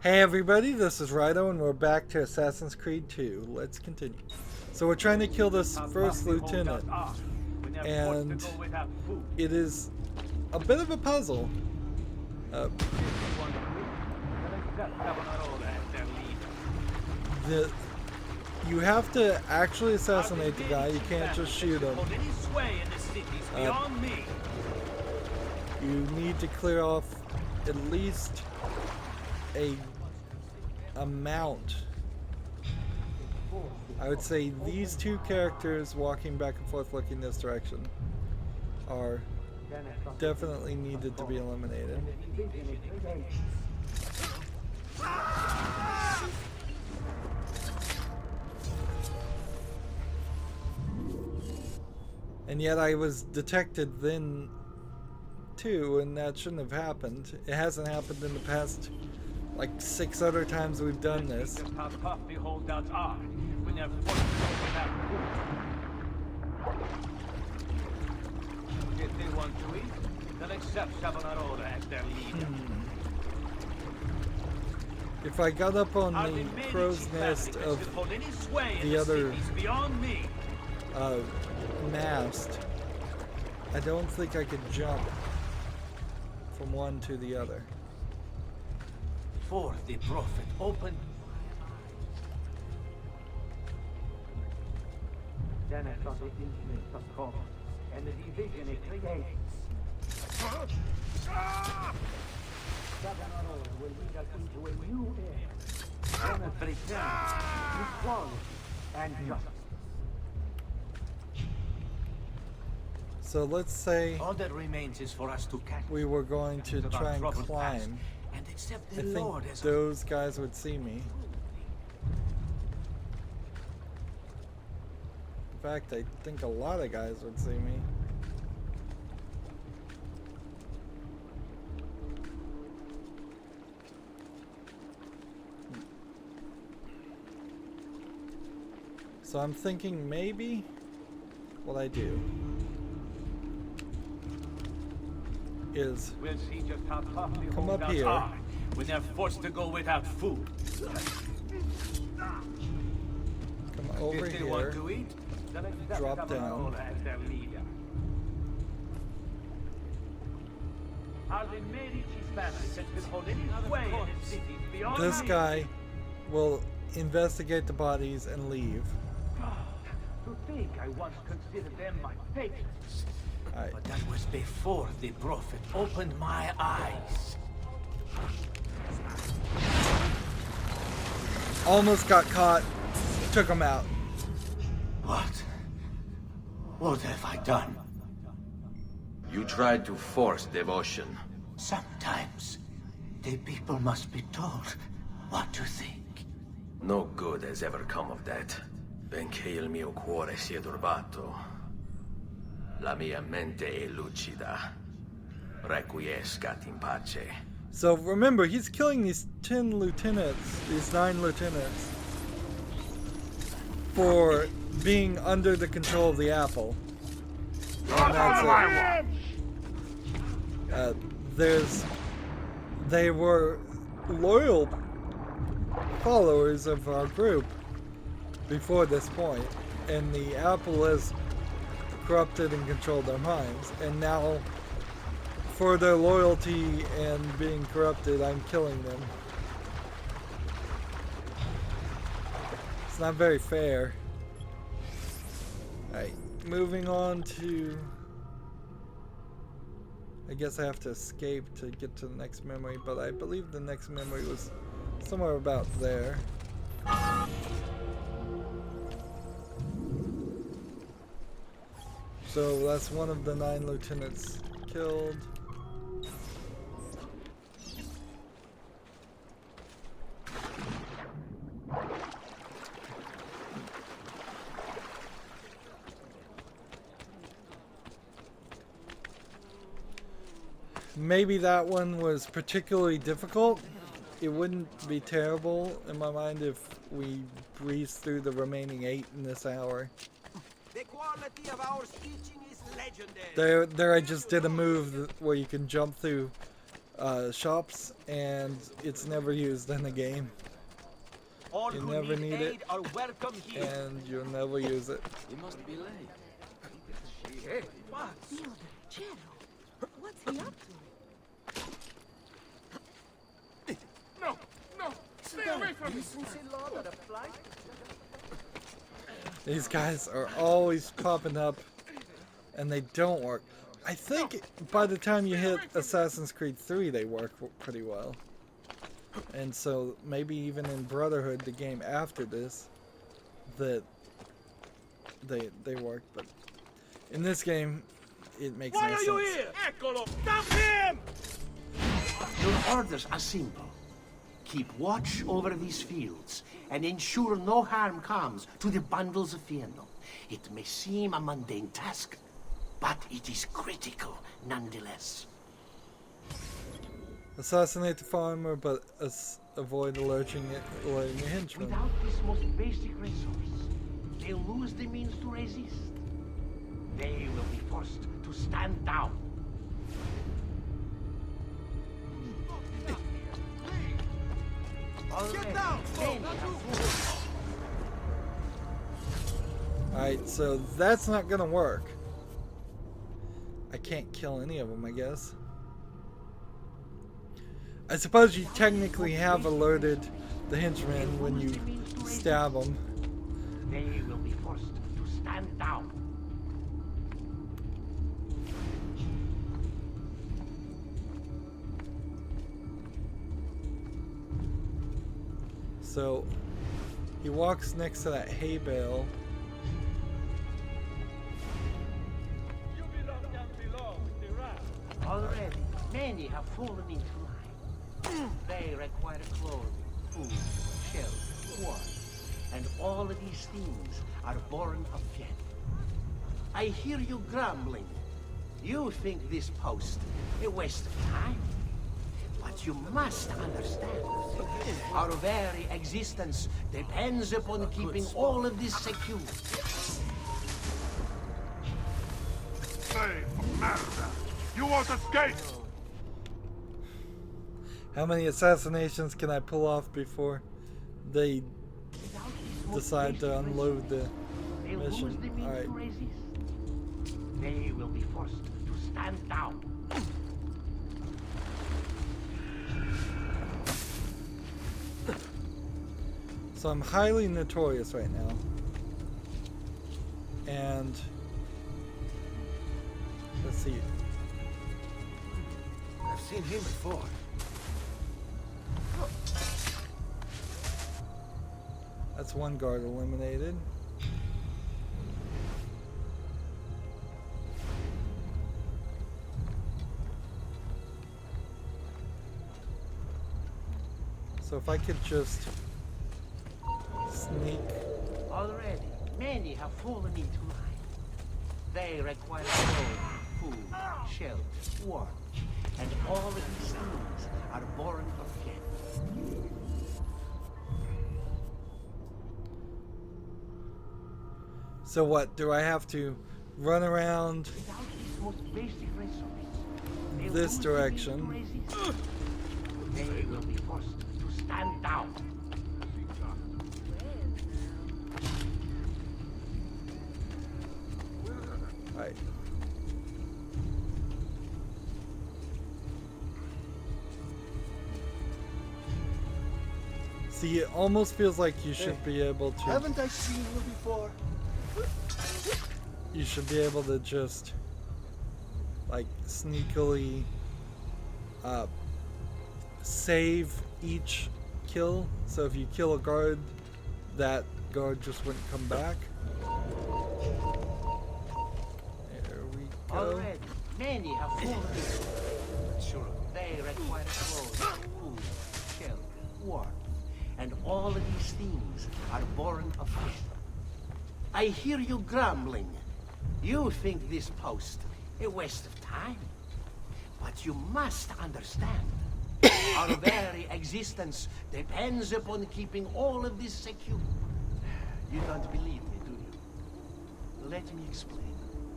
Hey everybody, this is Rydo and we're back to Assassin's Creed 2. Let's continue. So we're trying to kill this first lieutenant, and it is a bit of a puzzle. You have to actually assassinate the guy, you can't just shoot him. You need to clear off at least a amount. I would say these two characters walking back and forth looking this direction are definitely needed to be eliminated. And yet I was detected then too, and that shouldn't have happened. It hasn't happened in the past like 6 other times we've done this. If they want to eat, they'll accept Savonarola as their leader. If I got up on the crow's nest of the other mast, I don't think I could jump from one to the other. For the prophet opened. Then I saw the influence of God, and the division it creates. Savonarola will lead us into a new era. One of pretend, equality, and justice. So let's say all that remains is for us to catch. We were going to try and climb. And accept the I think Lord as those guys would see me. In fact, I think a lot of guys would see me. So I'm thinking maybe what I do is we'll see just how tough the come up holdouts here are when they're forced to go without food. Come over if they here, want to eat, drop down. As their leader. Are the Medici family that can hold any sway in this city beyond This me? guy will investigate the bodies and leave. To think I once considered them my patrons. Right. But that was before the prophet opened my eyes. Almost got caught. Took him out. What have I done? You tried to force devotion. Sometimes the people must be told what to think. No good has ever come of that. Benché il mio cuore sia turbato, la mia mente è lucida. Requiescat in pace. So remember, he's killing these 10 lieutenants, these 9 lieutenants, for being under the control of the apple. And that's it. They were loyal followers of our group before this point, and the apple has corrupted and controlled their minds, and now for their loyalty and being corrupted, I'm killing them. It's not very fair. Alright, moving on to... I guess I have to escape to get to the next memory, but I believe the next memory was somewhere about there. So that's one of the 9 lieutenants killed. Maybe that one was particularly difficult. It wouldn't be terrible in my mind if we breezed through the remaining 8 in this hour. The quality of our stitching is legendary. There I just did a move where you can jump through shops, and it's never used in the game. All You who never need need aid it, are welcome here. and you'll never use it. You must be late. What's he up to? No! Stay away from me! These guys are always popping up, and they don't work. I think by the time you hit Assassin's Creed 3, they work pretty well. And so maybe even in Brotherhood, the game after this, that they work. But in this game, it makes no sense. Why are you here? Eccolo! Stop him! Your orders are simple. Keep watch over these fields and ensure no harm comes to the bundles of Fieno. It may seem a mundane task, but it is critical nonetheless. Assassinate the farmer, but avoid alerting a henchman. Without this most basic resource, they'll lose the means to resist. They will be forced to stand down. Get down! Alright, so that's not gonna work. I can't kill any of them, I guess. I suppose you technically have alerted the henchmen when you stab them. They will be forced to stand down. So he walks next to that hay bale. Already, many have fallen into line. They require clothing, food, shelter, water, and all of these things are born of Fieno. I hear you grumbling. You think this post a waste of time? But you must understand, our very existence depends upon keeping all of this secure. Slave master! You won't escape! How many assassinations can I pull off before they decide to unload the mission? Alright. They will be forced to stand down. So I'm highly notorious right now. And let's see. I've seen him before. That's one guard eliminated. So if I could just sneak. Already, many have fallen into line. They require clothing, food, shelter, water, and all of these things are born of Fieno. So what, do I have to run around Without this most basic resource, they'll this lose the direction? means to resist. They will be forced to stand down. Right. See, it almost feels like you should be able to. Haven't I seen you before? You should be able to just, like, sneakily save each kill. So if you kill a guard, that guard just wouldn't come back. There we go. Already, many have fallen into Sure. They require clothes, food, shelter, water, and all of these things are born of Fieno. I hear you grumbling. You think this post a waste of time. But you must understand, our very existence depends upon keeping all of this secure. You don't believe me, do you? Let me explain.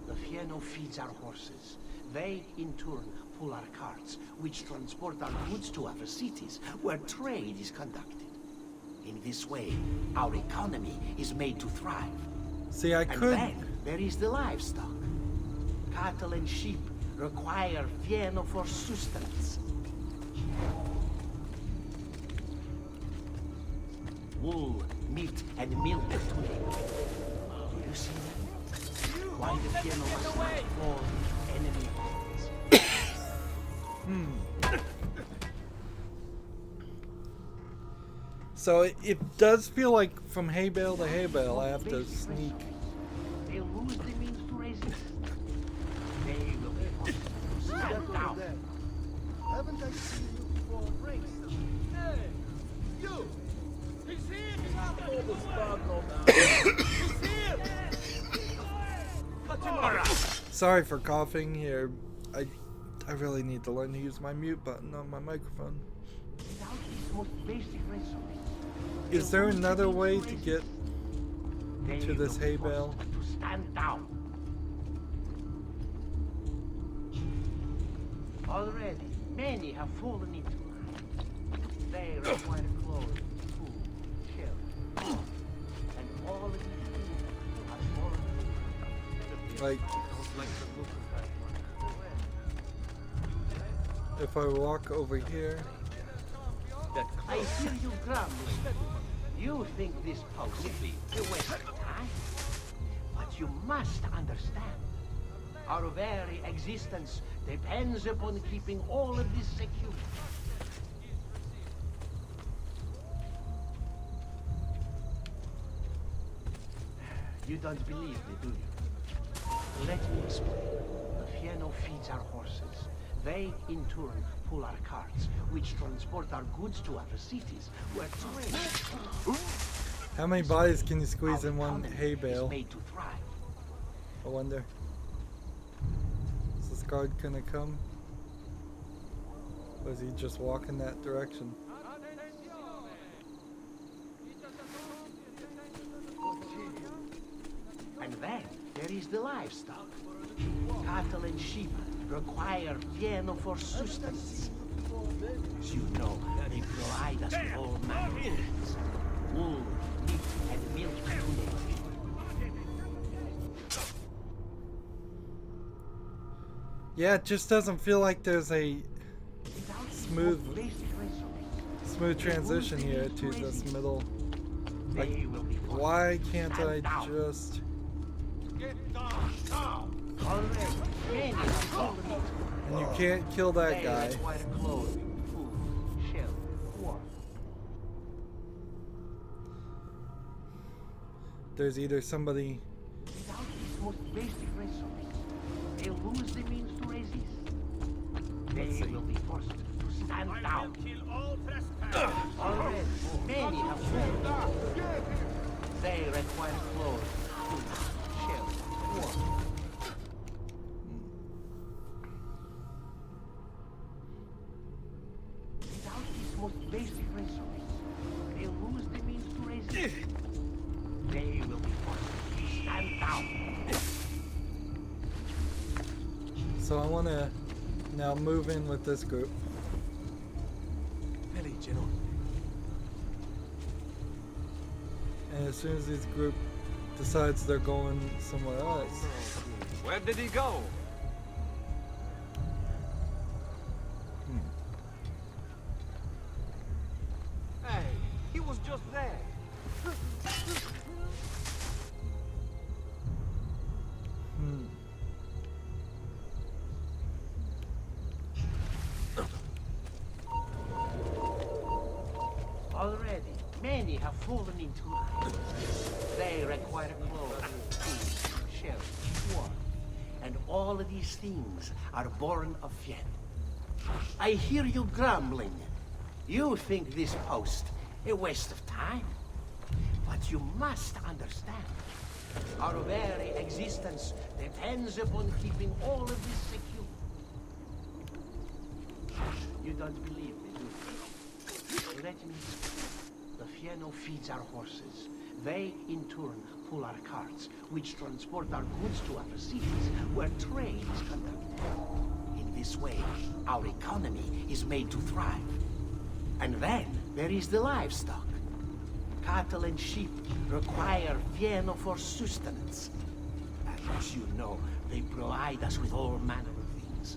The Fieno feeds our horses. They, in turn, pull our carts, which transport our goods to other cities, where trade is conducted. In this way, our economy is made to thrive. See, I And could. then there is the livestock. Cattle and sheep require fieno for sustenance. Wool, meat, and milk to make. Do you see that? Why the fieno must not fall into enemy hands. So it does feel like from hay bale to hay bale, I have to sneak. They lose the means to resist. They will be forced to stand down. Haven't I seen you before? Hey! You! He's here! He's here! Cut him off! Sorry for coughing here. I really need to learn to use my mute button on my microphone. Without this most basic resource, Is there another way to get they to this will be hay forced bale? to stand down. Already, many have fallen into line. They require clothes, food, shelter, and all of these things have fallen into line. Like, if I walk over here, I hear you grumbling. You think this post is a waste of time? But you must understand. Our very existence depends upon keeping all of this secure. You don't believe me, do you? Let me explain. The fieno feeds our horses. They, in turn, pull our carts, which transport our goods to other cities, where trade. how many bodies can you squeeze Our in one economy hay is bale? made to thrive. I wonder. Is this guard gonna come? Or is he just walking that direction? And then there is the livestock. Cattle and sheep require fieno for sustenance. As you know, they provide us with all manner of things. Wool, meat, and milk to make. Yeah, it just doesn't feel like there's a Without this Smooth- most basic resource, smooth transition here to this middle. Like, they will be forced why to can't I stand down. just... Get down now! Already, many have fallen into And you can't kill that They guy. require clothes, food, shelter, water. There's either somebody... Without this most basic resource, they lose the means to resist. They will be forced to stand down. Kill all trespassers! Already, many have fallen. They require clothes, food, shelter, water. Without this most basic resource, they lose the means to resist. They will be forced to stand down. So I want to now move in with this group. And as soon as this group decides they're going somewhere else, Where did he go? Hey, he was just there. Already, many have fallen into line. They require clothes, food, shelter, water. And all of these things are born of fiat. I hear you grumbling. You think this post a waste of time. But you must understand. Our very existence depends upon keeping all of this secure. You don't believe me, do you? Let me explain. The fieno feeds our horses. They, in turn, pull our carts, which transport our goods to other cities, where trade is conducted. In this this way, our economy is made to thrive. And then there is the livestock. Cattle and sheep require fieno for sustenance. And as you know, they provide us with all manner of things.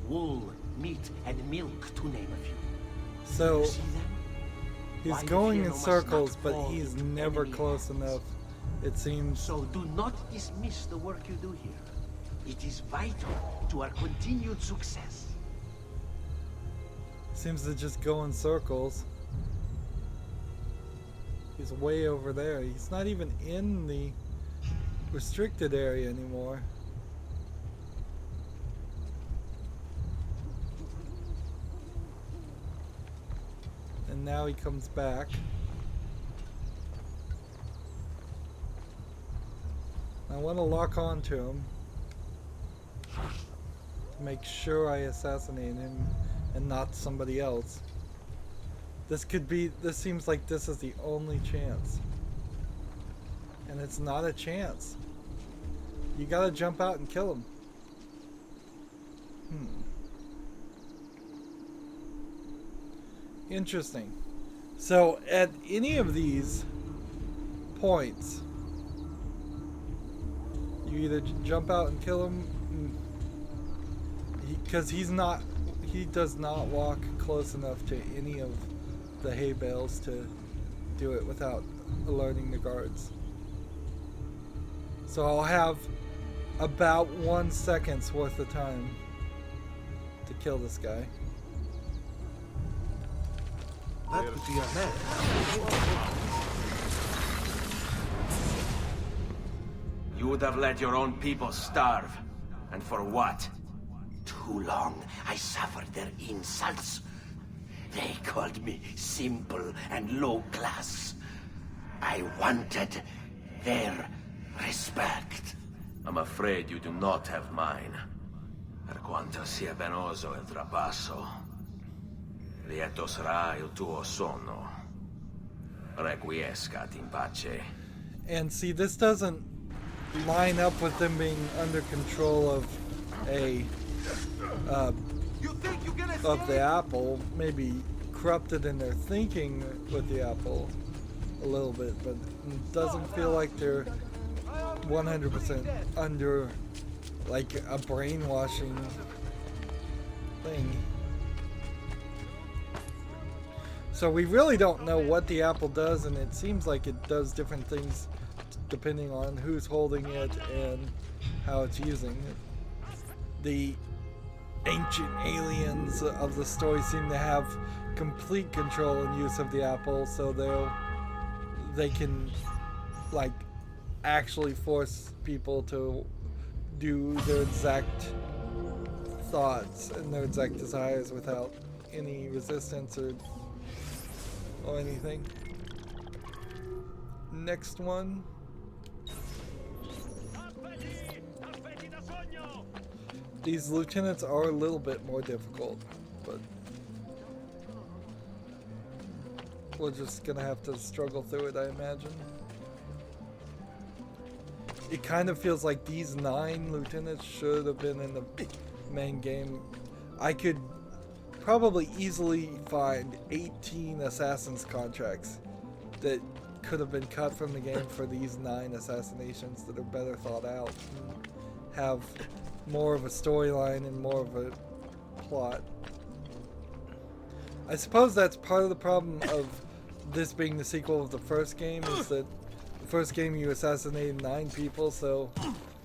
Wool, meat, and milk, to name a few. So You see them? he's Why the going in fieno must circles, not but fall he's into never enemy close hands. enough. It seems. So do not dismiss the work you do here. It is vital to our continued success. Seems to just go in circles. He's way over there. He's not even in the restricted area anymore. And now he comes back. I want to lock on to him to make sure I assassinate him and not somebody else. This seems like this is the only chance. And it's not a chance. You gotta jump out and kill him. Interesting. So at any of these points, you either jump out and kill him, because he does not walk close enough to any of the hay bales to do it without alerting the guards. So I'll have about 1 second's worth of time to kill this guy. That could be a man. You would have let your own people starve. And for what? Too long I suffered their insults. They called me simple and low class. I wanted their respect. I'm afraid you do not have mine. Per quanto sia penoso il trapasso, lieto sarà il tuo sonno. Requiescat in pace. And see, this doesn't line up with them being under control of the apple. Maybe corrupted in their thinking with the apple a little bit, but it doesn't feel like they're 100% under like a brainwashing thing. So we really don't know what the apple does, and it seems like it does different things depending on who's holding it and how it's using it. The ancient aliens of the story seem to have complete control and use of the apple, so they can like actually force people to do their exact thoughts and their exact desires without any resistance or anything. Next one. These lieutenants are a little bit more difficult, but we're just gonna have to struggle through it, I imagine. It kind of feels like these 9 lieutenants should have been in the main game. I could probably easily find 18 assassins contracts that could have been cut from the game for these 9 assassinations that are better thought out and have more of a storyline and more of a plot. I suppose that's part of the problem of this being the sequel of the first game, is that the first game you assassinated 9 people, so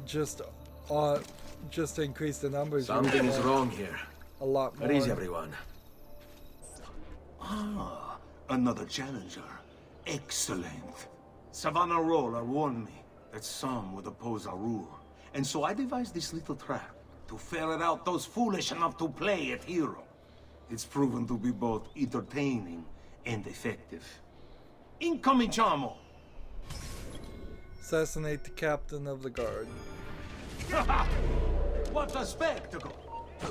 just to increase the numbers. Something is wrong here. A lot more. Where is everyone? Ah, another challenger. Excellent. Savannah Roller warned me that some would oppose our rule. And so I devised this little trap to ferret out those foolish enough to play at hero. It's proven to be both entertaining and effective. Incominciamo! Assassinate the captain of the guard. What a spectacle! I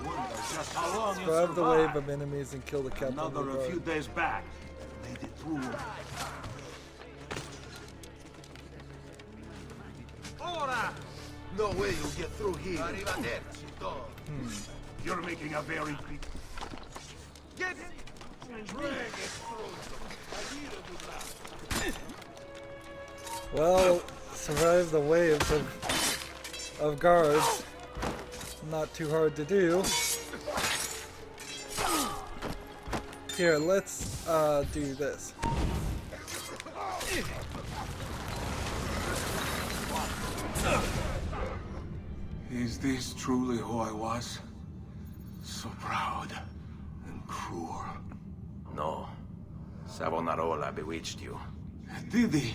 wonder just how long you'll Drive the wave survive. of enemies and kill the captain of the Another a few guard. days back. Made it through. Ora! No way you'll get through here. Arrivederci, Thor. You're making a very big... Get it! Drag it through. Well, survive the waves of guards. Not too hard to do. Here, let's do this. Is this truly who I was? So proud and cruel. No. Savonarola bewitched you. Did he?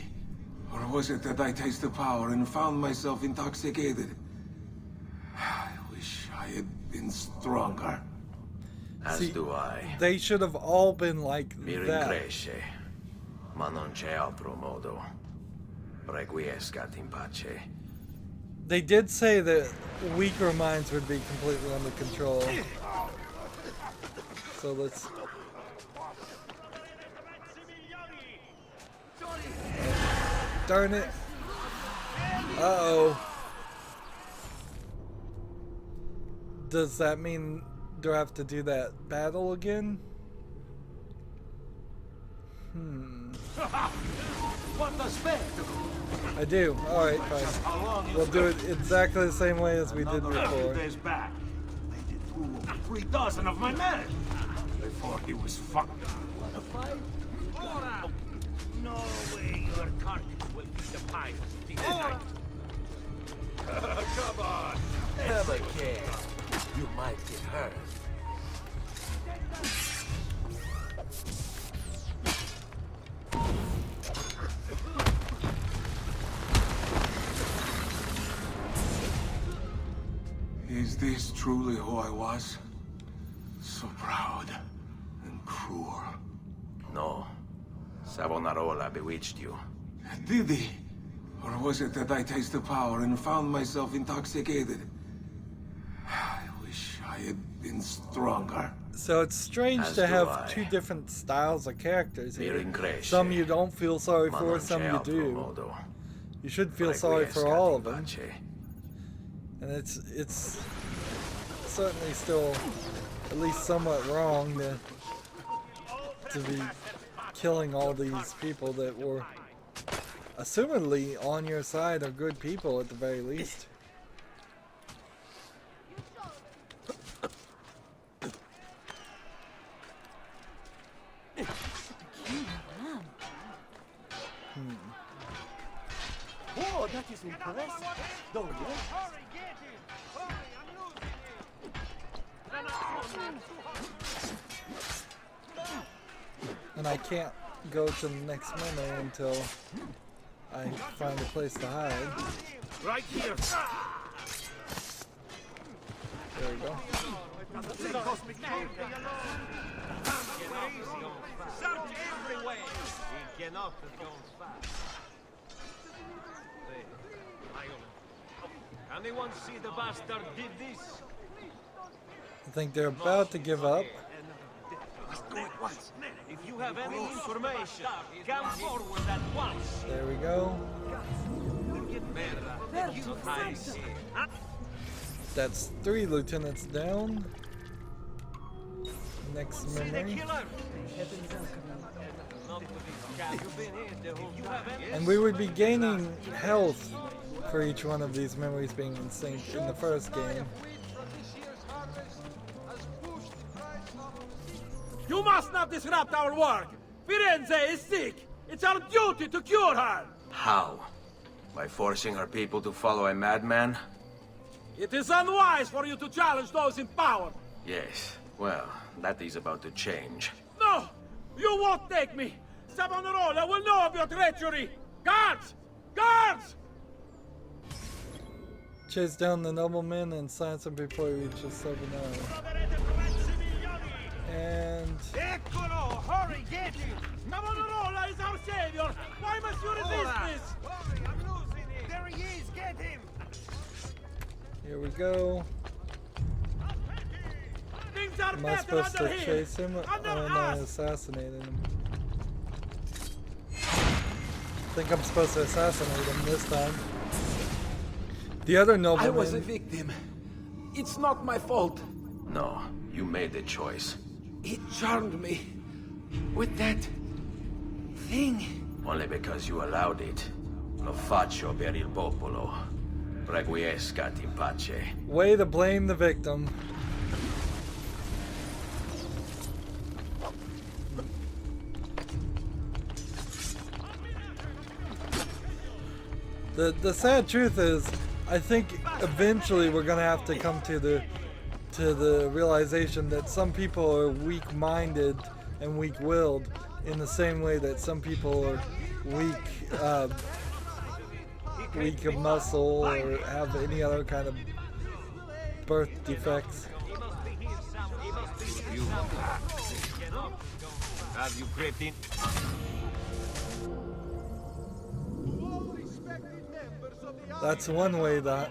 Or was it that I tasted power and found myself intoxicated? I wish I had been stronger. As See, do I. They should have all been like Mi that. rincresce, ma non c'è altro modo. Requiescat in pace. They did say that weaker minds would be completely under control. So let's... Darn it. Uh-oh. Does that mean... do I have to do that battle again? What a spectacle! I do. Alright, fine. We'll do it exactly the same way as we did Another few before. days back, they did 2 or 3 dozen of my men. Before he was fucked. Wanna fight? Ora! No way your carcass will be the pirates tonight. Come on! Never care. You might get hurt. Is this truly who I was? So proud and cruel. No. Savonarola bewitched you. Did he? Or was it that I tasted power and found myself intoxicated? I wish I had been stronger. So it's strange As to do have I. 2 different styles of characters Mi here. rincresce, Some you don't feel sorry ma for, non some c'è you altro do. modo. You should feel sorry for all of them. Pace. And it's certainly still at least somewhat wrong to be killing all these people that were assumedly on your side, or good people at the very least. Oh, that is impressive. Don't you? Hurry, get him! Hurry, I'm losing it! And I can't go to the next melee until I find a place to hide. Right here! There we go. Search everywhere! He cannot have gone fast. Anyone see the bastard did this? I think they're about to give up. If you have any information, come forward at once. There we go. You hide here. That's 3 lieutenants down. Next See the memory. killer? Not to be scared. You've been here the whole time. And we would be gaining health for each one of these memories being in sync in the first game. You must not disrupt our work. Firenze is sick. It's our duty to cure her. How? By forcing her people to follow a madman? It is unwise for you to challenge those in power. Yes. Well, that is about to change. No! You won't take me! Savonarola will know of your treachery! Guards! Guards! Chase down the nobleman and silence him before he reaches Savonarola. And Eccolo! Hurry, get him! Savonarola is our savior! Why must you resist this? Hurry, I'm losing it! There he is! Get him! here we go. Things are Am I better supposed under to him! chase him, or Under am I us! assassinating him? I think I'm supposed to assassinate him this time. The other I was a nobleman, victim. It's not my fault. No, you made the choice. It charmed me with that thing. Only because you allowed it. Lo faccio per il popolo. Requiescat in pace. Way to blame the victim. The sad truth is, I think eventually we're gonna have to come to the realization that some people are weak-minded and weak-willed in the same way that some people are weak of muscle or have any other kind of birth defects. Have you crept in? That's one way to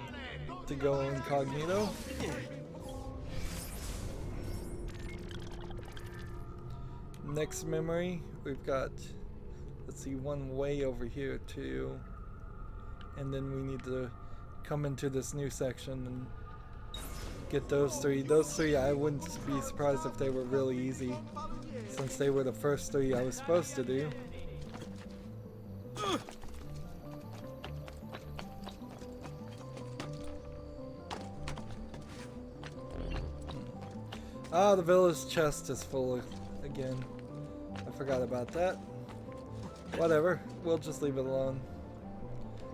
go incognito. Next memory, we've got, let's see, one way over here too. And then we need to come into this new section and get those three. Those three, I wouldn't be surprised if they were really easy, since they were the first three I was supposed to do. Ah, the village chest is full again. I forgot about that. Whatever, we'll just leave it alone.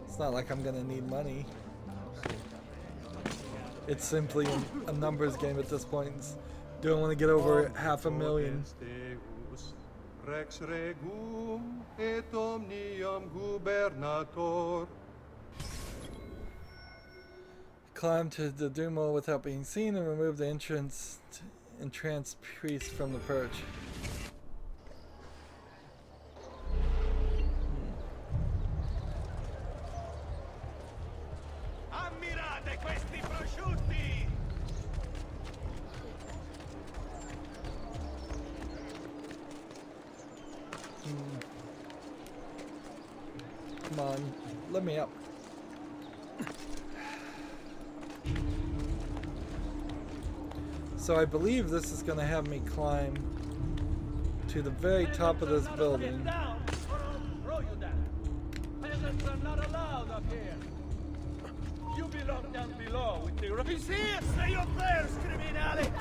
It's not like I'm gonna need money. It's simply a numbers game at this point. Don't want to get over 500,000. Rex regum et omnium gubernator. Climb to the Duomo without being seen and remove the entrance priest from the perch. Ammirate questi prosciutti! Come on, let me up. So I believe this is going to have me climb to the very top of this building. Get down, or I'll throw you down. Peasants are not allowed up here. You belong down below with the He's here! Say your prayers, criminale!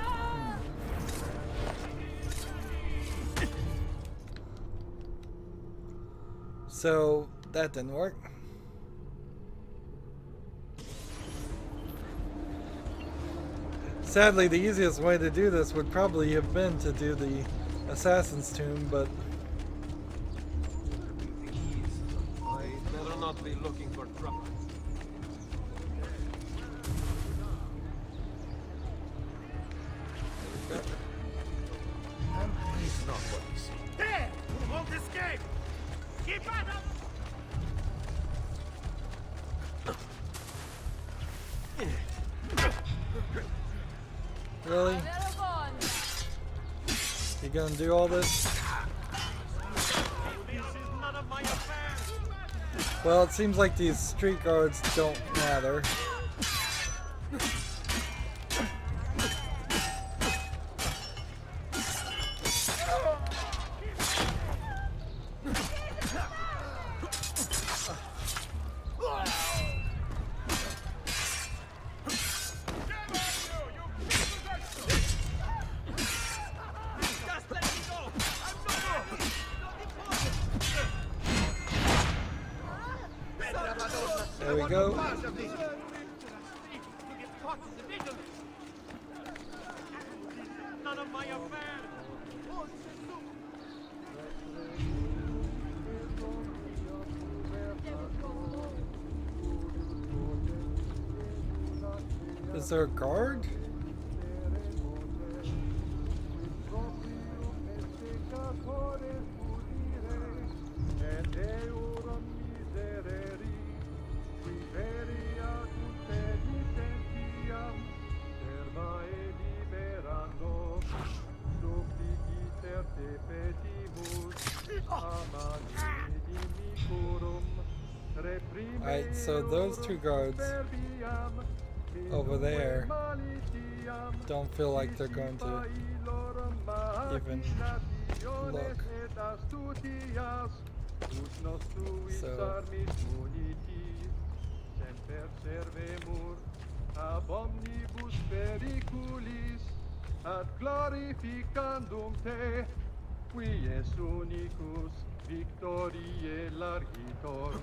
So that didn't work. Sadly, the easiest way to do this would probably have been to do the Assassin's Tomb, but I'd better not be looking for trouble. He's not what you see. There! You won't escape! Keep at 'em! really? You gonna do all this? This is none of my affair! Well, it seems like these street guards don't matter. Just let me go! I'm There we go. None of my affair! Is there a guard? Alright, so those two guards. over there don't feel like they're going to even look. So ab omnibus periculis ad glorificandum te, qui es unicus victoriae largitor,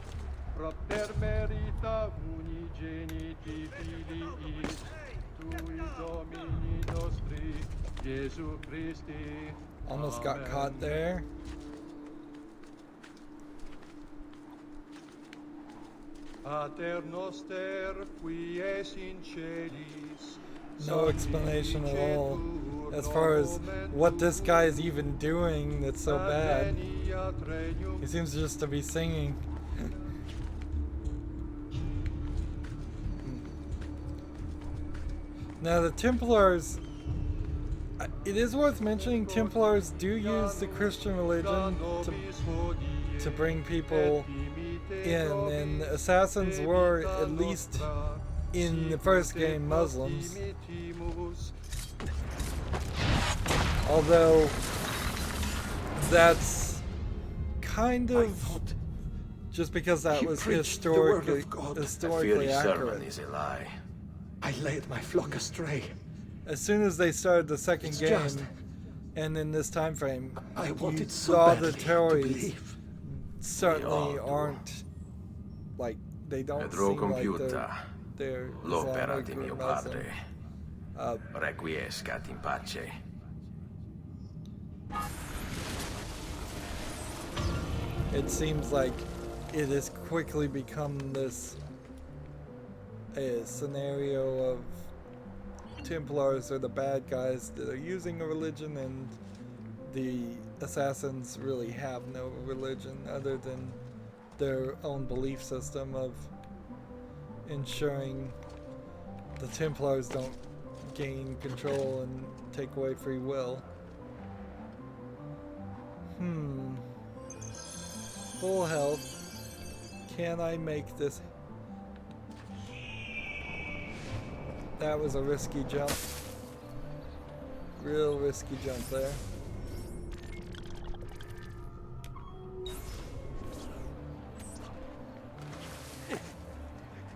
propter merita unigeniti filiis tui Domini nostri Iesu Christi. almost got caught there. Pater noster qui es in celis. No explanation at all as far as what this guy is even doing that's so bad. He seems just to be singing. Now the Templars, it is worth mentioning, Templars do use the Christian religion to bring people in, and assassins were, at least in the first game, Muslims. Although that's kind of just because that was historically accurate. Is a lie. I led my flock astray. As soon as they started the second game, and in this time frame, I wanted you so saw badly the to Tories believe. certainly aren't, like, they don't Vedrò seem like compiuta they're l'opera Islamic di or mio Muslim. padre. Requiescat in pace. It seems like it has quickly become this a scenario of Templars are the bad guys that are using a religion, and the assassins really have no religion other than their own belief system of ensuring the Templars don't gain control and take away free will. Full health. Can I make this? That was a risky jump. Real risky jump there.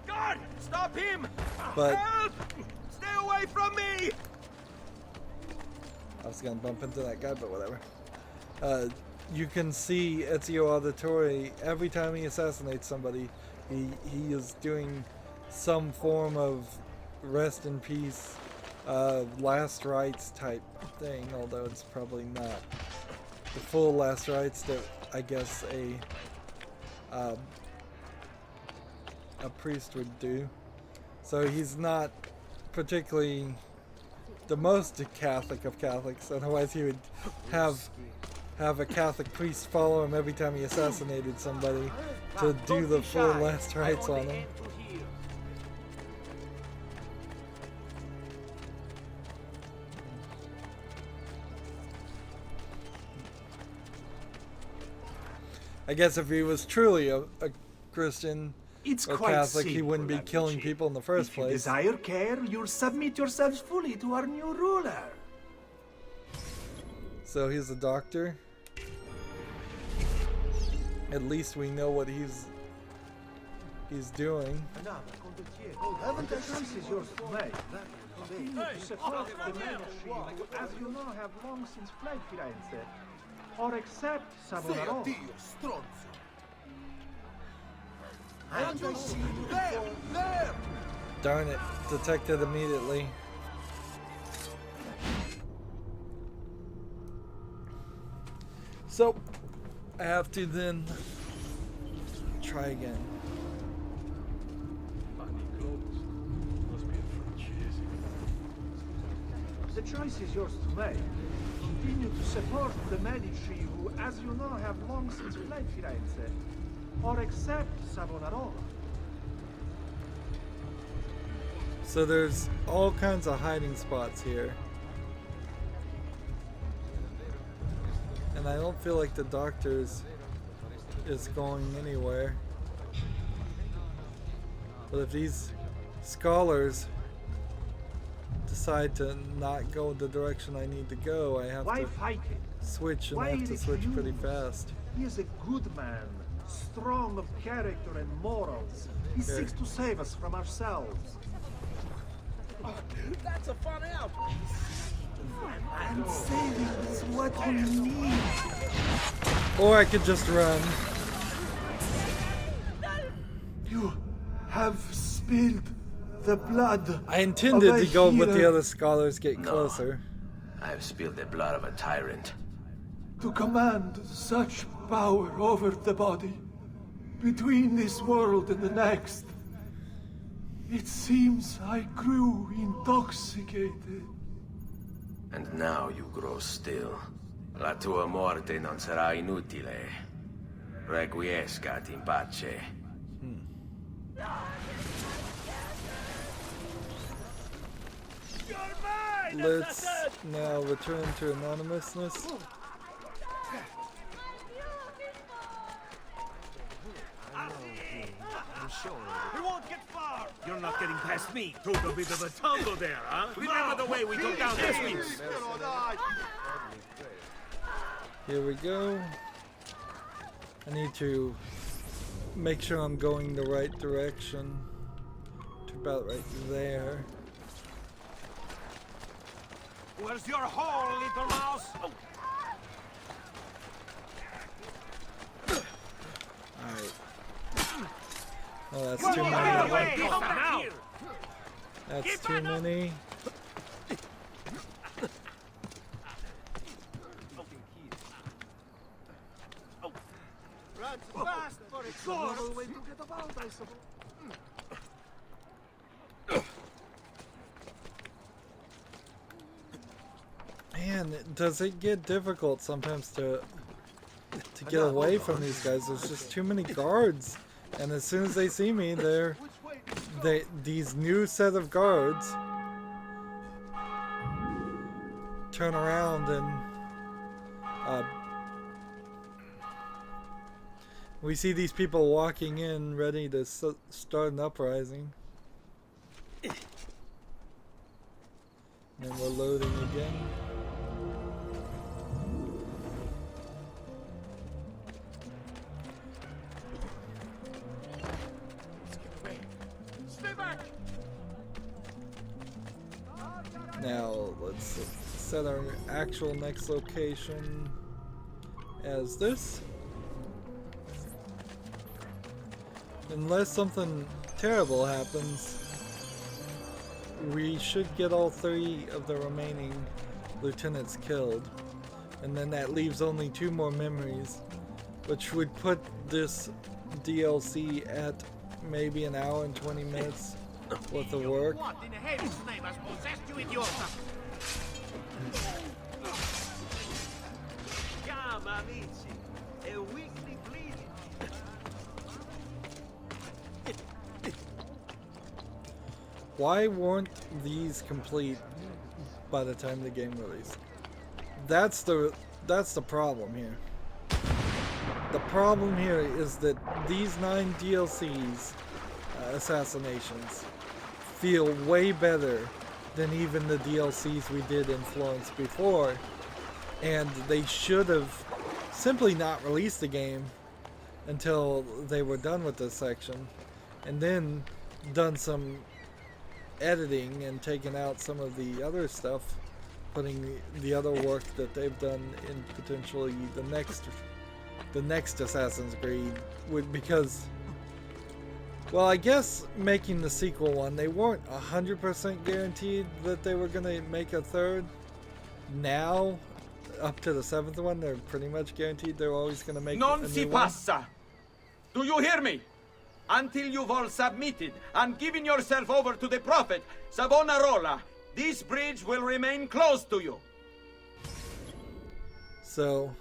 Guard! Stop him! But Help! Stay away from me! I was gonna bump into that guy, but whatever. You can see Ezio Auditore every time he assassinates somebody. He is doing some form of rest in peace, last rites type thing, although it's probably not the full last rites that I guess a priest would do. So he's not particularly the most Catholic of Catholics, otherwise he would have a Catholic priest follow him every time he assassinated somebody to do the full last rites on him. I guess if he was truly a Christian It's or quite Catholic, he simple, wouldn't be killing amici. people in the first If you place. desire care, you'll submit yourselves fully to our new ruler. So he's a doctor. At least we know what he's doing. Haven't the choices yours to make? To support the ministry who, as you know, have long since fled Firenze, or accept Savonarola. Haven't I seen you before? There! Darn it, detected immediately. So, I have to then try again. The choice is yours to make. Continue to support the Medici who, as you know, have long since fled Firenze, or accept Savonarola. So there's all kinds of hiding spots here. And I don't feel like the doctor's is going anywhere. But if these scholars decide to not go the direction I need to go, I have Why to fight him? switch, and Why I have to switch pretty refuse? fast. He is a good man, strong of character and morals. He seeks to save us from ourselves. That's a fun out. And saving is what we need. Or I could just run. You have spilled the blood. I intended of a to go, but the hero. other scholars get No. closer. I've spilled the blood of a tyrant. To command such power over the body, between this world and the next. It seems I grew intoxicated. And now you grow still. La tua morte non sarà inutile. Requiescat in pace. Let's now return to anonymousness. We won't get far. You're not getting past me. Took a bit of a tumble there, huh? Remember the way we took down the Swedes? Here we go. I need to make sure I'm going the right direction. To about right there. Where's your hole, little mouse? Alright. Oh, that's too many. Come back here. That's too many. Run fast for it's a novel way to get about, I suppose. Man, does it get difficult sometimes to get away from these guys? There's just too many guards, and as soon as they see me, these new set of guards turn around and we see these people walking in ready to start an uprising. And we're loading again. Now let's set our actual next location as this. Unless something terrible happens, we should get all 3 of the remaining lieutenants killed. And then that leaves only 2 more memories, which would put this DLC at maybe an hour and 20 minutes worth of work. What in heaven's name has possessed you, idiota? Come, amici. A weekly bleeding. Why weren't these complete by the time the game released? That's the problem here. The problem here is that these 9 DLCs, assassinations, feel way better than even the DLCs we did in Florence before, and they should have simply not released the game until they were done with this section, and then done some editing and taken out some of the other stuff, putting the other work that they've done in potentially the next Assassin's Creed, because, well, I guess making the sequel one, they weren't 100% guaranteed that they were gonna make a third. Now, up to the 7th one, they're pretty much guaroguaranteed they're always gonna make a Non si new one. passa! Do you hear me? Until you've all submitted and given yourself over to the Prophet, Savonarola, this bridge will remain closed to you. So,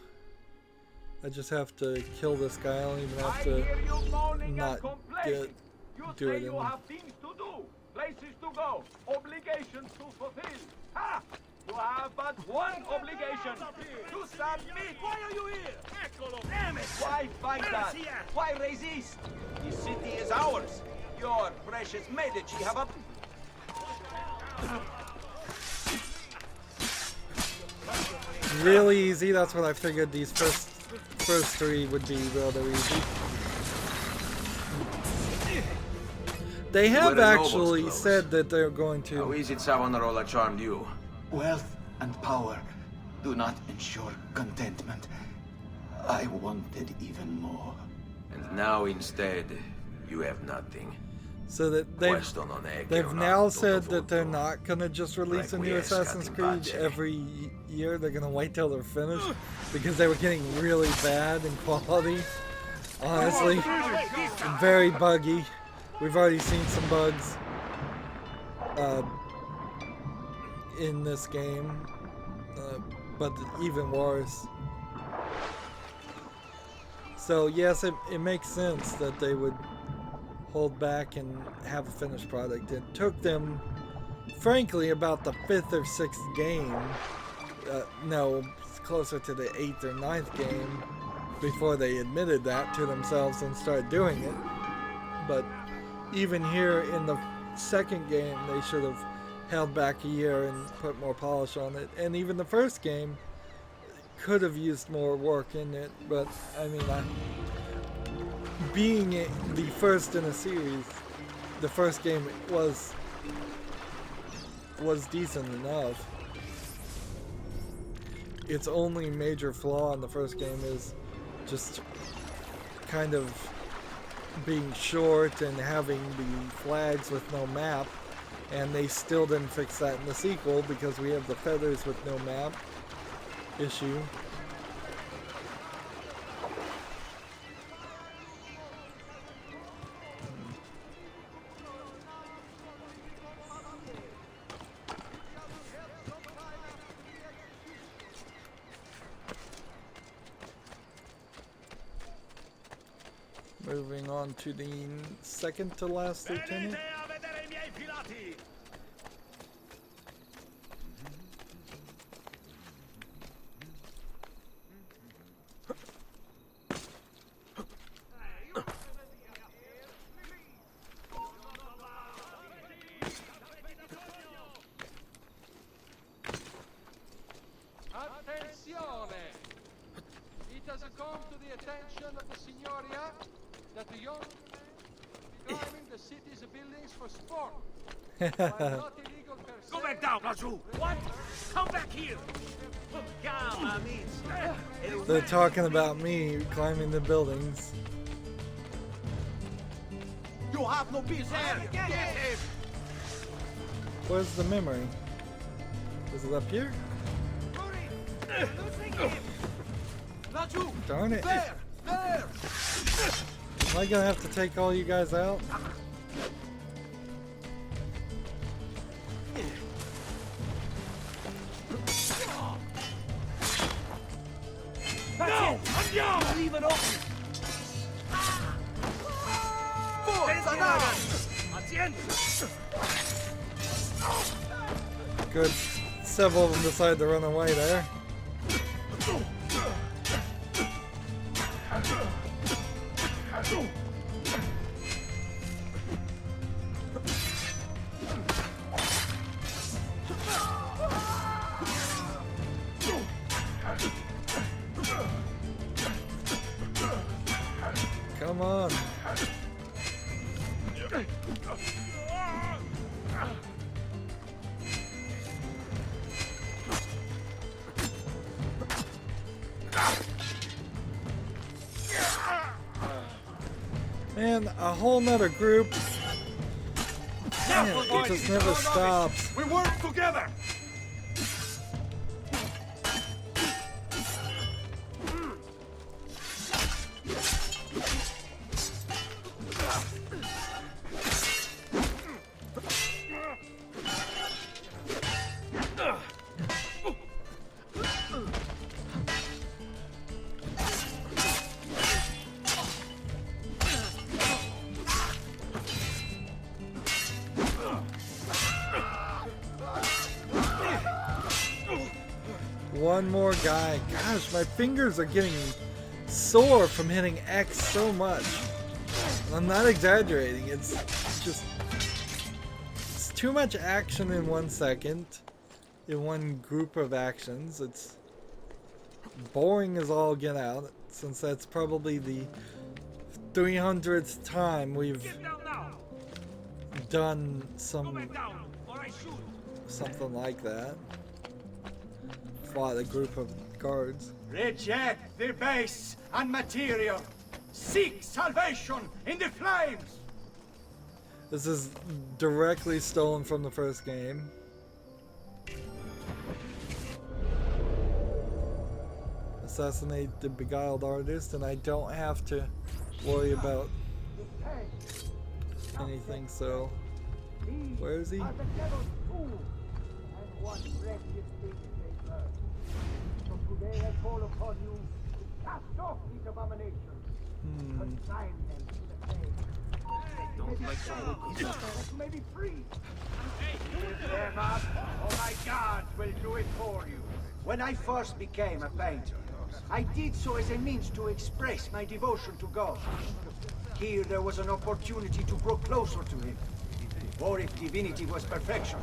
I just have to kill this guy. I don't even have I to hear you moaning not and complaining. You do say it you in- have things to do, places to go, obligations to fulfill. Ha! You have but one obligation, to submit. Why are you here? Eccolo. Damn it! Why fight that? Why resist? This city is ours. Your precious Medici have a... really easy. That's what I figured these first three would be rather easy. They have actually said that they're going to. How is it Savonarola charmed you? Wealth and power do not ensure contentment. I wanted even more. And now instead, you have nothing. So that they've now said that they're not gonna just release a new Assassin's Creed every year. They're gonna wait till they're finished because they were getting really bad in quality. Honestly, very buggy. We've already seen some bugs in this game, but even worse. So yes, it makes sense that they would hold back and have a finished product. It took them, frankly, about the 5th or 6th game, no, closer to the 8th or 9th game, before they admitted that to themselves and started doing it. But even here in the 2nd game, they should have held back a year and put more polish on it. And even the 1st game could have used more work in it, but I mean, being the first in a series, the first game was decent enough. Its only major flaw in the first game is just kind of being short and having the flags with no map, and they still didn't fix that in the sequel because we have the feathers with no map issue. Moving on to the second to last lieutenant. Attenzione! It has come to the attention of the Signoria that the young men climbing the city's buildings for sport. While not illegal per se. Go back down, Raju! What? Come back here! Calma, amici. They're talking about me climbing the buildings. You have no business here! Get him! Where's the memory? Is it up here? Raju! Darn it. There! There! Am I gonna have to take all you guys out? No! Andiamo! Leave it open! Forza, Good. Several of them decided to run away there. Come on. Man, a whole nother group. Man, it just never stops. We work together! One more guy. Gosh, my fingers are getting sore from hitting X so much. I'm not exaggerating. It's too much action in 1 second. In one group of actions. boring as all get out, since that's probably the 300th time we've done something like that. Fought a group of guards. Reject the base and material. Seek salvation in the flames. This is directly stolen from the first game. Assassinate the beguiled artist, and I don't have to worry about anything, so... Where is he? Today I call upon you to cast off these abominations. Consign them to the flame. Don't like that may be free. Lift them up, or my guards will do it for you. When I first became a painter, I did so as a means to express my devotion to God. Here there was an opportunity to grow closer to Him. Or if divinity was perfection,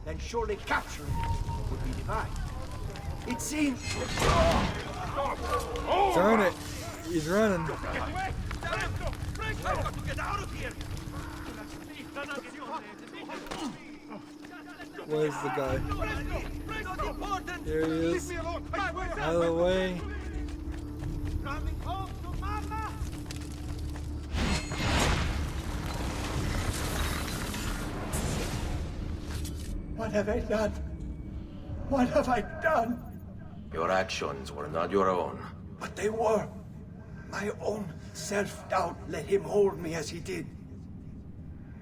then surely capturing it would be divine. It seems... Darn it! He's running. Get out of here! Where's the guy? Here he is. Out of the way. Coming home to Mama! What have I done? What have I done? Your actions were not your own. But they were. My own self-doubt let him hold me as he did.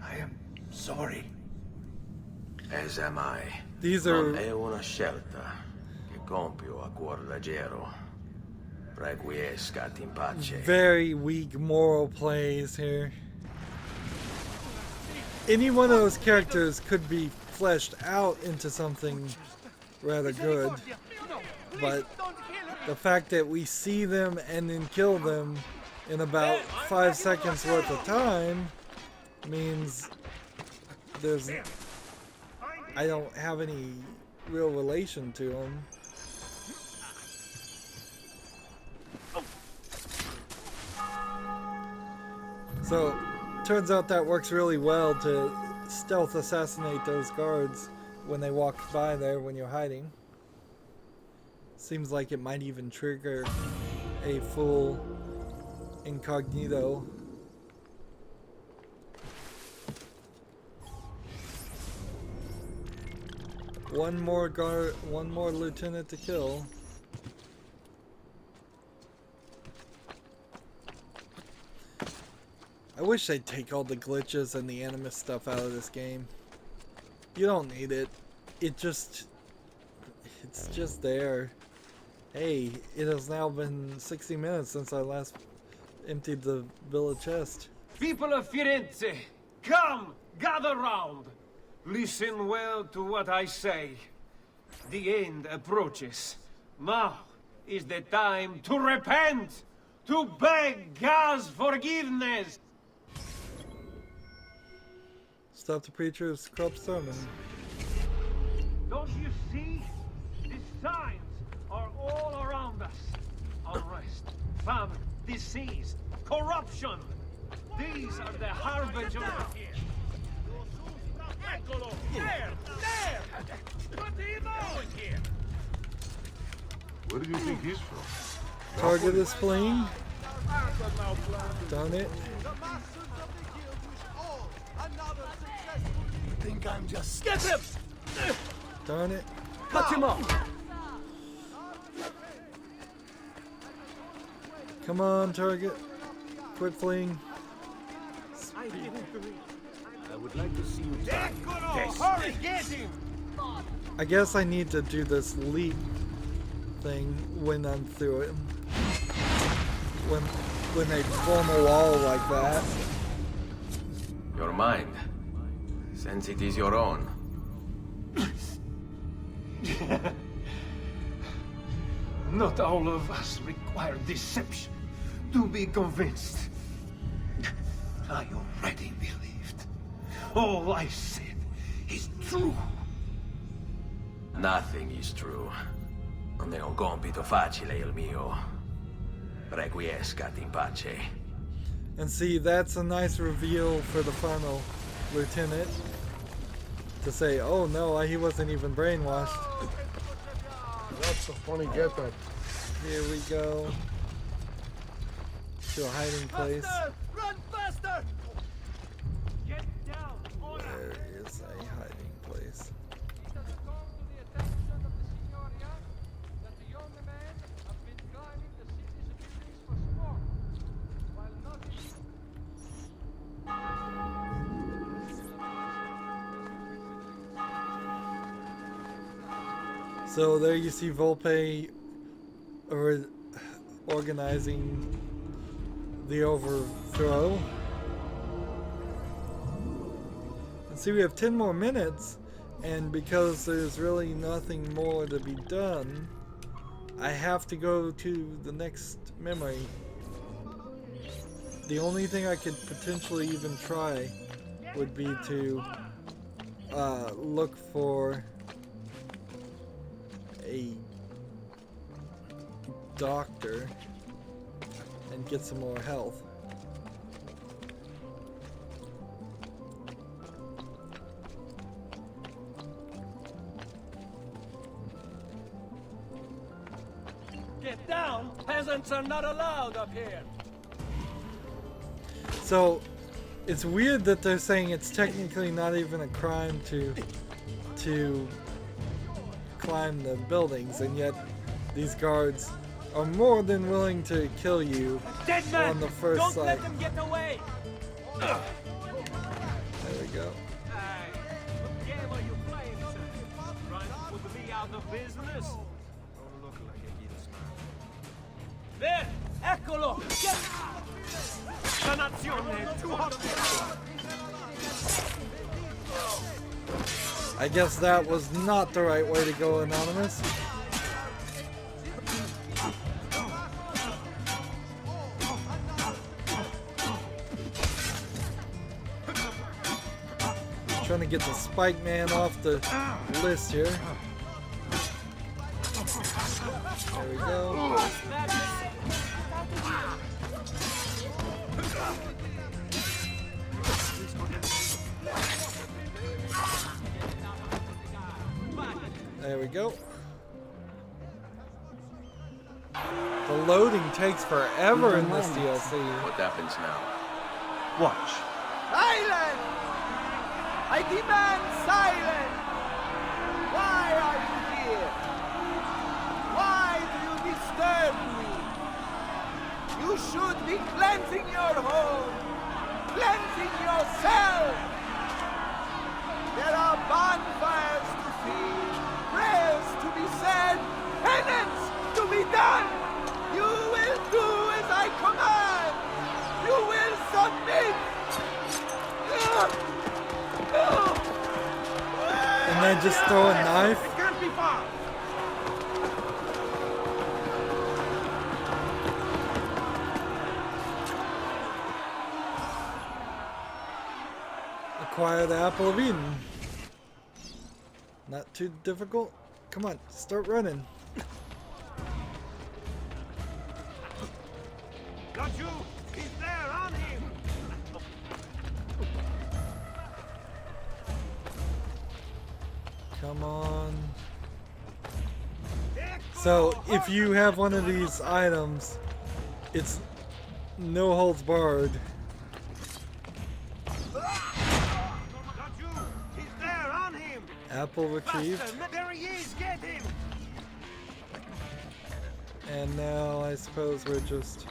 I am sorry. As am I. These are... Non è una scelta che compio a cuor leggero. Requiescat in pace. very weak moral plays here. Any one of those characters could be fleshed out into something rather good, but the fact that we see them and then kill them in about 5 seconds worth of time means there's... I don't have any real relation to them. So, turns out that works really well to stealth assassinate those guards when they walk by there when you're hiding. Seems like it might even trigger a full incognito. One more lieutenant to kill. I wish they'd take all the glitches and the animus stuff out of this game. You don't need it. It's just there. Hey, it has now been 60 minutes since I last emptied the villa chest. People of Firenze, come, gather round. Listen well to what I say. The end approaches. Now is the time to repent, to beg God's forgiveness. Stop the preacher's corrupt sermon. Don't you see? The signs are all around us. Unrest, famine, disease, corruption. These are the harbingers of here. There! There! What are you doing here? Where do you think he's from? Target is fleeing. Darn it. You think I'm just... Get him! Darn it. Cut him off! Come on, target. Quit fleeing. I would like to see you die. Hurry, get him! I guess I need to do this leap thing when I'm through it. When they form a wall like that. Your mind, since it is your own. Not all of us require deception to be convinced. I already believed. All I said is true. Nothing is true. Non è un compito facile il mio. Requiescat in pace. And see, that's a nice reveal for the final lieutenant. To say, oh no, he wasn't even brainwashed. That's a funny get-up. Here we go. To a hiding place. Run faster! Get down! There is a hiding place. It has come to the attention of the Signoria that the young men have been climbing the city's buildings for sport, while nothing. So there you see Volpe organizing the overthrow. And see, we have 10 more minutes, and because there's really nothing more to be done, I have to go to the next memory. The only thing I could potentially even try would be to look for a doctor and get some more health. Get down! Peasants are not allowed up here! So it's weird that they're saying it's technically not even a crime to climb the buildings, and yet these guards are more than willing to kill you Dead man! on the first Don't sight. let them get away! There we go. Hey, what game are you playing, sir? Trying to put me out of business? Don't look like a Guinness man. There! Eccolo! Get! Sanazione! 200! I guess that was not the right way to go, Anonymous. Trying to get the Spike Man off the list here. There we go. There we go. The loading takes forever in this DLC. What happens now? Watch. Silence! I demand silence! Why are you here? Why do you disturb me? You should be cleansing your home, cleansing yourself. There are bonfires to feed, prayers to be said, penance to be done. You will do as I command. You will submit. And then just throw a knife. It can't be far. Acquire the Apple of Eden. Not too difficult. Come on, start running. Got you! He's there, on him! Come on. So, if you have one of these items, it's no holds barred. Got you! He's there, on him! Apple retrieved. Faster! There he is! Get him! And now I suppose we're just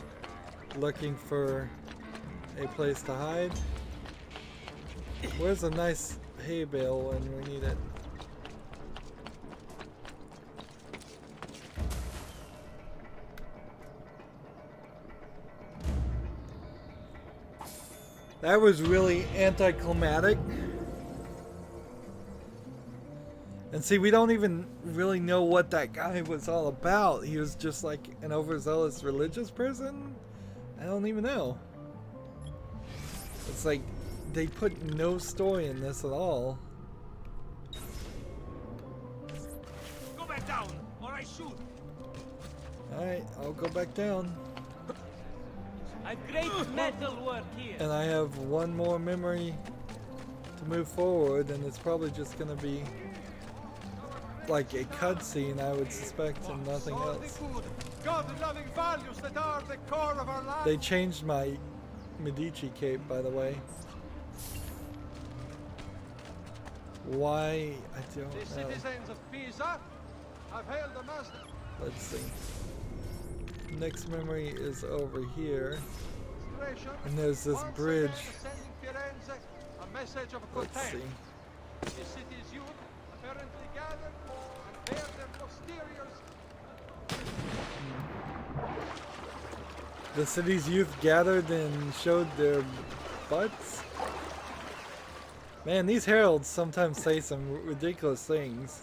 looking for a place to hide. Where's a nice hay bale when we need it? That was really anticlimactic. And see, we don't even really know what that guy was all about. He was just like an overzealous religious person? I don't even know. It's like they put no story in this at all. Go back down, or I shoot! Alright, I'll go back down. A great metal work here. And I have one more memory to move forward, and it's probably just gonna be like a cutscene, I would suspect, and nothing else. God-loving values that are the core of our life. They changed my Medici cape, by the way. Why? I don't The know. citizens of Pisa have hailed them as the Let's see. Next memory is over here. And there's this bridge. Firenze a message of Let's content. see. The city's youth apparently gathered and bear their posteriors. The city's youth gathered and showed their butts. Man, these heralds sometimes say some ridiculous things.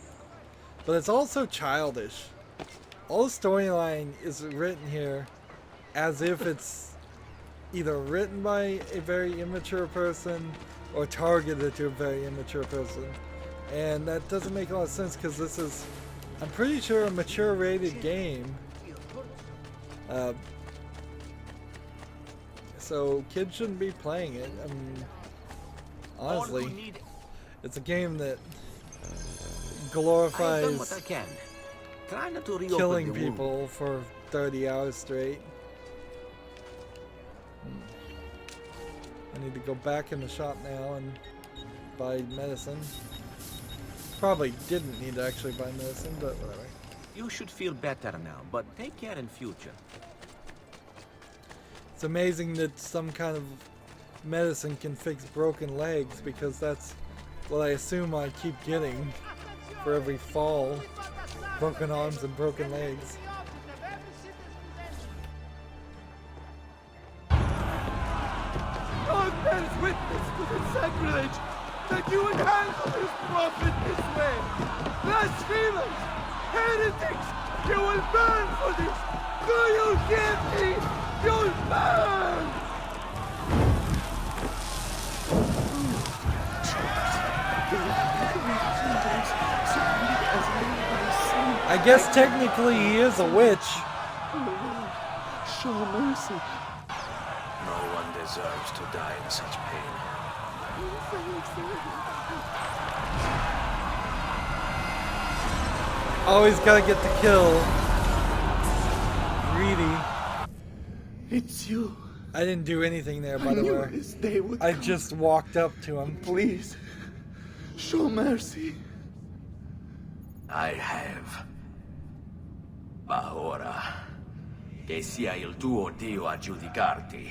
But it's also childish. All the storyline is written here as if it's either written by a very immature person or targeted to a very immature person. And that doesn't make a lot of sense because this is, I'm pretty sure, a mature rated game. So kids shouldn't be playing it. I mean, honestly, it's a game that glorifies I've done what I can. Try not to reopen killing the wound. people for 30 hours straight. I need to go back in the shop now and buy medicine. Probably didn't need to actually buy medicine, but whatever. You should feel better now, but take care in future. It's amazing that some kind of medicine can fix broken legs, because that's what I assume I keep getting for every fall. Broken arms and broken legs. God bears witness to the sacrilege that you would handle this prophet this way. Blasphemers! Heretics! You will burn for this! Do you hear me? You'll burn! I guess technically he is a witch. Show mercy. No one deserves to die in such pain. Always gotta get the kill. Greedy. It's you. I didn't do anything there, by I the knew way. this day would I come. just walked up to him. Please, show mercy. I have. Ma ora, che sia il tuo Dio a giudicarti.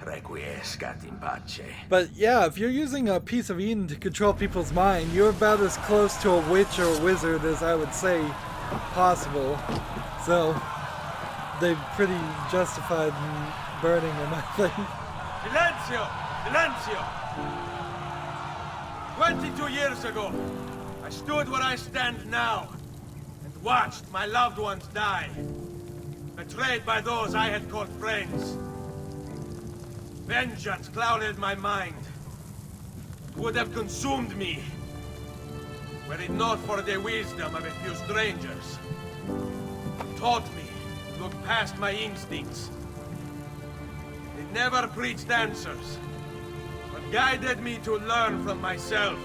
Requiescat in pace. But yeah, if you're using a piece of Eden to control people's mind, you're about as close to a witch or a wizard as I would say possible. So, they pretty justified burning him, I think. Silenzio! Silenzio! 22 years ago, I stood where I stand now and watched my loved ones die, betrayed by those I had called friends. Vengeance clouded my mind. It would have consumed me, were it not for the wisdom of a few strangers who taught me to look past my instincts. They never preached answers, but guided me to learn from myself.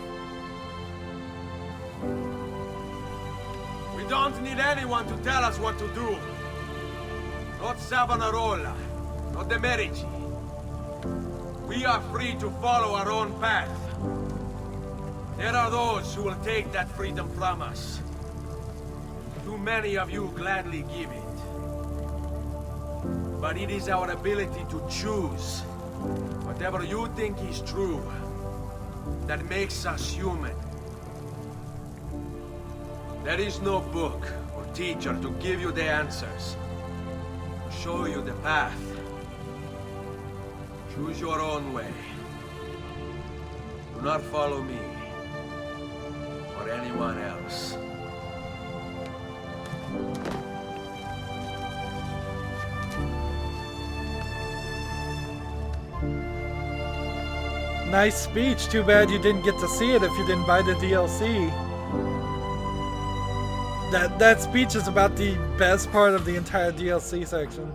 We don't need anyone to tell us what to do. Not Savonarola, not the Medici. We are free to follow our own path. There are those who will take that freedom from us. Too many of you gladly give it. But it is our ability to choose whatever you think is true that makes us human. There is no book or teacher to give you the answers, to show you the path. Choose your own way. Do not follow me or anyone else. Nice speech. Too bad you didn't get to see it if you didn't buy the DLC. That speech is about the best part of the entire DLC section.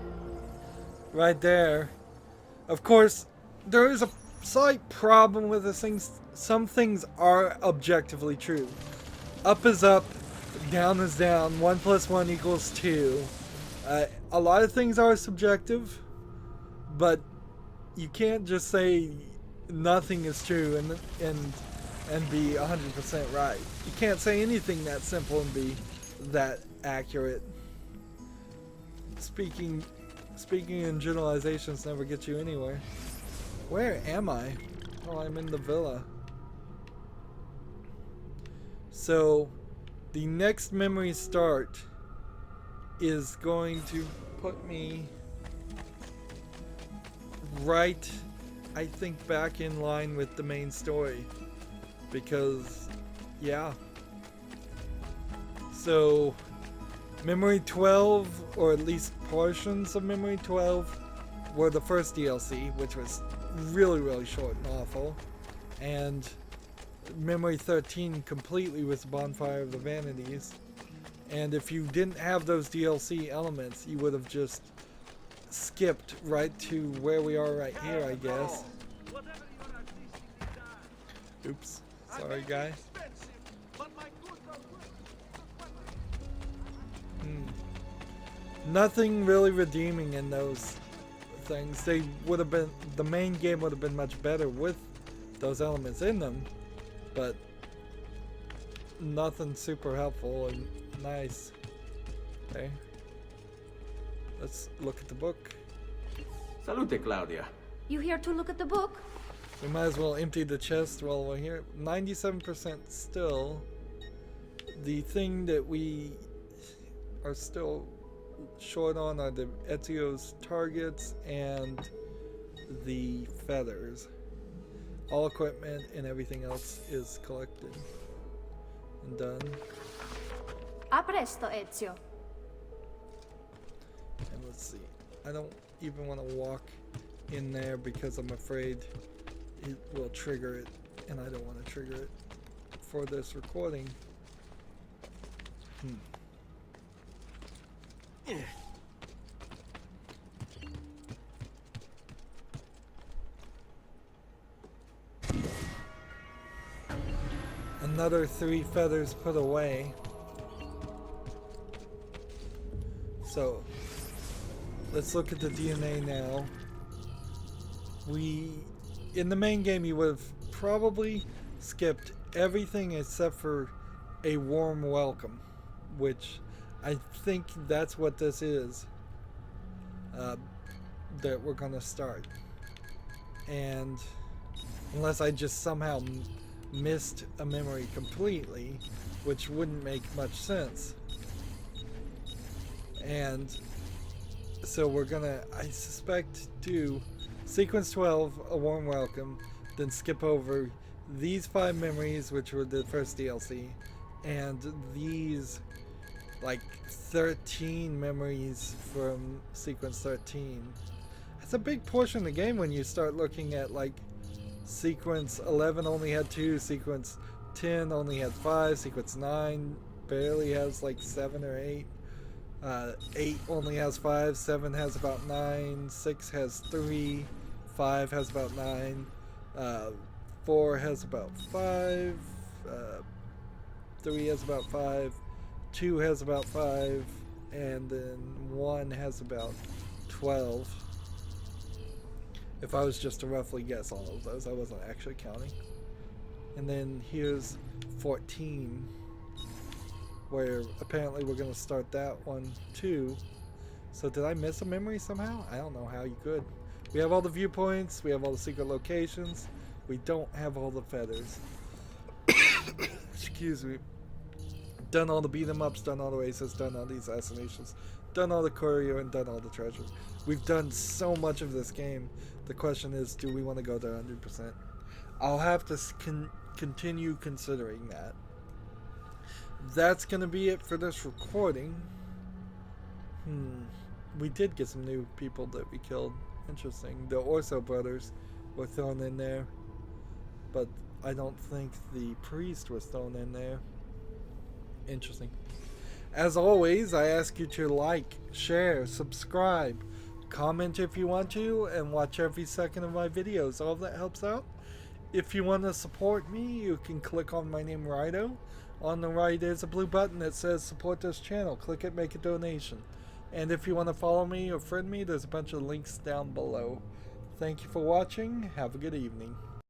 Right there. Of course, there is a slight problem with this thing. Some things are objectively true. Up is up, down is down, 1 + 1 = 2. A lot of things are subjective, but you can't just say nothing is true and be 100% right. You can't say anything that simple and be that accurate. Speaking in generalizations never get you anywhere. Where am I? Oh, I'm in the villa. So, the next memory start is going to put me right, I think, back in line with the main story. Because, yeah. So, Memory 12, or at least portions of Memory 12, were the first DLC, which was really, really short and awful. And Memory 13 completely was Bonfire of the Vanities. And if you didn't have those DLC elements, you would have just skipped right to where we are right here, I guess. Oops. Sorry, guy. Nothing really redeeming in those things. They would have been, the main game would have been much better with those elements in them, but nothing super helpful and nice. Okay. Let's look at the book. Salute, Claudia. You here to look at the book? We might as well empty the chest while we're here. 97% still. The thing that we are still short on are the Ezio's targets and the feathers. All equipment and everything else is collected and done. A presto, Ezio. And let's see. I don't even want to walk in there because I'm afraid it will trigger it, and I don't want to trigger it for this recording. Another 3 feathers put away. So, let's look at the DNA now. In the main game, you would have probably skipped everything except for a warm welcome, which I think that's what this is that we're gonna start. And unless I just somehow missed a memory completely, which wouldn't make much sense. And so we're gonna, I suspect, do sequence 12, a warm welcome, then skip over these 5 memories, which were the first DLC, and these like 13 memories from sequence 13. That's a big portion of the game when you start looking at, like, sequence 11 only had 2, sequence 10 only had 5, sequence 9 barely has like 7 or 8. 8 only has 5, 7 has about 9, 6 has 3, 5 has about 9, 4 has about 5, 3 has about 5, 2 has about 5, and then 1 has about 12. If I was just to roughly guess all of those, I wasn't actually counting. And then here's 14, where apparently we're going to start that one too. So did I miss a memory somehow? I don't know how you could. We have all the viewpoints, we have all the secret locations, we don't have all the feathers. Excuse me. Done all the beat 'em ups, done all the races, done all the assassinations, done all the courier, and done all the treasures. We've done so much of this game. The question is, do we want to go to 100%? I'll have to continue considering that. That's going to be it for this recording. We did get some new people that we killed. Interesting. The Orso brothers were thrown in there, but I don't think the priest was thrown in there. Interesting. As always, I ask you to like, share, subscribe, comment if you want to, and watch every second of my videos. All that helps out. If you want to support me, you can click on my name, Rydo. On the right is a blue button that says support this channel. Click it, make a donation. And if you want to follow me or friend me, there's a bunch of links down below. Thank you for watching. Have a good evening.